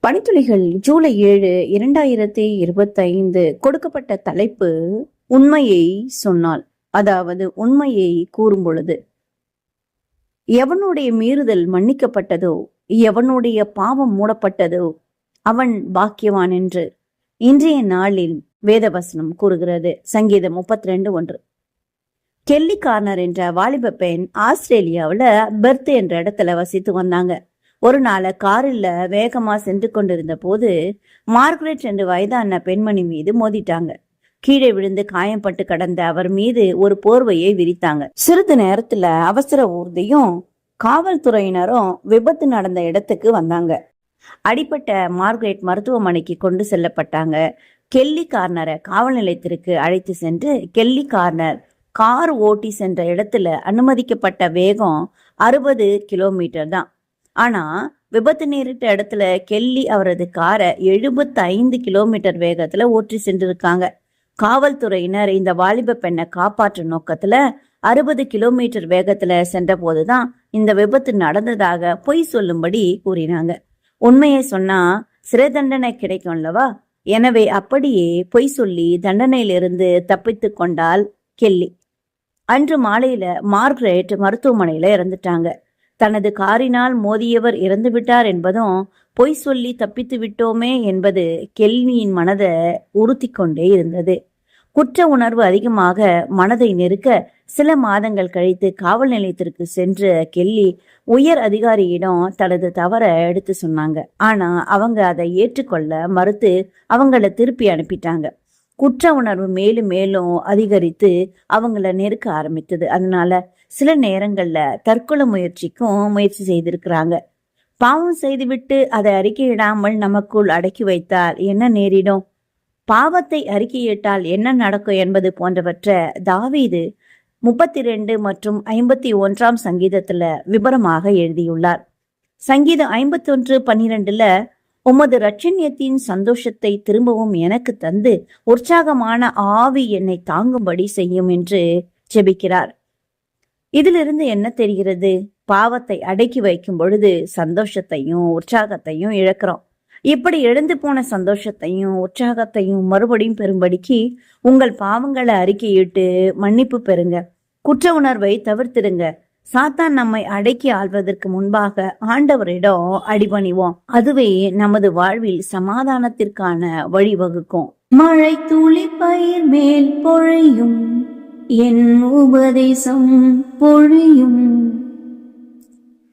பனித்துளிகள் ஜூலை 7 2025. கொடுக்கப்பட்ட தலைப்பு உண்மையை சொன்னால், அதாவது உண்மையை கூறும் பொழுது. எவனுடைய மீறுதல் மன்னிக்கப்பட்டதோ, எவனுடைய பாவம் மூடப்பட்டதோ அவன் பாக்கியவான் என்று இன்றைய நாளில் வேதவசனம் கூறுகிறது. சங்கீதம் 32:1. கெல்லி கார்னர் என்ற வாலிப பெண் ஆஸ்திரேலியாவில் பெர்த் என்ற இடத்துல வசித்து வந்தாங்க. ஒரு நாள் காரில் வேகமா சென்று கொண்டிருந்த போது மார்கரெட் என்ற வயதான பெண்மணி மீது மோதிட்டாங்க. கீழே விழுந்து காயம்பட்டு கடந்த அவர் மீது ஒரு போர்வையை விரித்தாங்க. சிறிது நேரத்துல அவசர ஊர்தியும் காவல்துறையினரும் விபத்து நடந்த இடத்துக்கு வந்தாங்க. அடிப்பட்ட மார்கரெட் மருத்துவமனைக்கு கொண்டு செல்லப்பட்டாங்க. கெல்லி கார்னரை காவல் நிலையத்திற்கு அழைத்து சென்று கெல்லி கார்னர் கார் ஓட்டி சென்ற இடத்துல அனுமதிக்கப்பட்ட வேகம் 60 கிலோமீட்டர் தான். ஆனா விபத்து நேரிட்ட இடத்துல கெல்லி அவரது காரை 75 கிலோமீட்டர் வேகத்துல ஓட்டி சென்றிருக்காங்க. காவல்துறையினர் இந்த வாலிப பெண்ணை காப்பாற்றும் நோக்கத்துல 60 கிலோமீட்டர் வேகத்துல சென்ற போதுதான் இந்த விபத்து நடந்ததாக பொய் சொல்லும்படி கூறினாங்க. உண்மையை சொன்னா சிறை தண்டனை கிடைக்கும்லவா? எனவே அப்படியே பொய் சொல்லி தண்டனையிலிருந்து தப்பித்து கொண்டால் கெல்லி. அன்று மாலையில மார்கரெட் மருத்துவமனையில இறந்துட்டாங்க. தனது காரினால் மோதியவர் இறந்து விட்டார் என்பதும் பொய் சொல்லி தப்பித்து விட்டோமே என்பது கெல்லியின் மனதை உறுத்தி கொண்டே இருந்தது. குற்ற உணர்வு அதிகமாக மனதை நெருக்க சில மாதங்கள் கழித்து காவல் நிலையத்திற்கு சென்ற கெல்லி உயர் அதிகாரியிடம் தனது தவற எடுத்து சொன்னாங்க. ஆனா அவங்க அதை ஏற்றுக்கொள்ள மறுத்து அவங்கள திருப்பி அனுப்பிட்டாங்க. குற்ற உணர்வு மேலும் மேலும் அதிகரித்து அவங்கள நெருக்க ஆரம்பித்தது. அதனால சில நேரங்கள்ல தற்கொலை முயற்சி செய்திருக்கிறாங்க. பாவம் செய்துவிட்டு அதை அறிக்கையிடாமல் நமக்குள் அடக்கி வைத்தால் என்ன நேரிடும், பாவத்தை அறிக்கையிட்டால் என்ன நடக்கும் என்பது போன்றவற்றை தாவீது 32 மற்றும் 51 சங்கீதத்துல விபரமாக எழுதியுள்ளார். சங்கீதம் 51:12 உமது இரட்சண்யத்தின் சந்தோஷத்தை திரும்பவும் எனக்கு தந்து உற்சாகமான ஆவி என்னை தாங்கும்படி செய்யும் என்று ஜெபிக்கிறார். இதிலிருந்து என்ன தெரிகிறது? பாவத்தை அடக்கி வைக்கும் பொழுது சந்தோஷத்தையும் உற்சாகத்தையும் இழக்கிறோம். இப்படி எழுந்து போன சந்தோஷத்தையும் உற்சாகத்தையும் மறுபடியும் பெறும்படிக்கு உங்கள் பாவங்களை அறிக்கையிட்டு மன்னிப்பு பெறுங்க. குற்ற உணர்வை தவிர்த்திடுங்க. சாத்தான் நம்மை அடக்கி ஆள்வதற்கு முன்பாக ஆண்டவரிடம் அடிபணிவோம். அதுவே நமது வாழ்வில் சமாதானத்திற்கான வழிவகுக்கும். மழை துளி பயிர் மேல் பொழியும், என் உபதேசம் பொழியும்.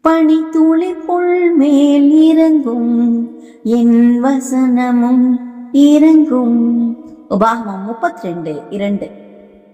பனி துளி புல் மேல் இறங்கும், என் வசனமும் இறங்கும். உபாகமம் 32:2.